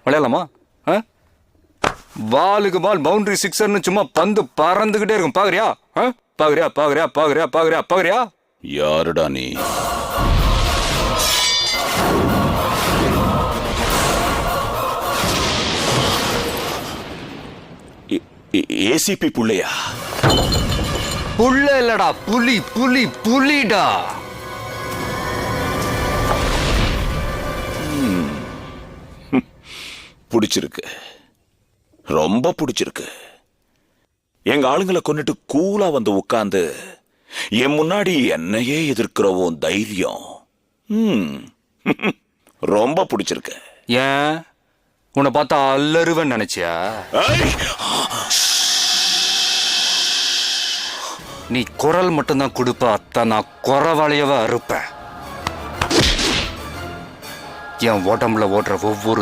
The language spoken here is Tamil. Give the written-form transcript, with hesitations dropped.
விளையாடலாமா? பாலுக்கு பால் பவுண்டரி சிக்ஸர்னு சும்மா பந்து பறந்துகிட்டே இருக்கும். பாக்குறியா? பாக்குறியா பாக்குறியா பாக்குறியா பாக்குறியா பாக்குறியா? யாருடா நீ? ஏசிபி புள்ளையா? புள்ள இல்லடா, புலி புலி புலிடா. பிடிச்சிருக்கு, ரொம்ப பிடிச்சிருக்கு. எங்க ஆளுங்களை கொன்னுட்டு கூலா வந்து உட்கார்ந்து என் முன்னாடி என்னையே எதிர்க்கிறவும் தைரியம் ரொம்ப பிடிச்சிருக்கு. ஏன் உன்னை பார்த்தா அல்லருவன் நினைச்சியா? நீ குரல் மட்டும்தான் கொடுப்ப, அத்த நான் குறவாளியவ அறுப்பேன். என் உடம்புல ஓடுற ஒவ்வொரு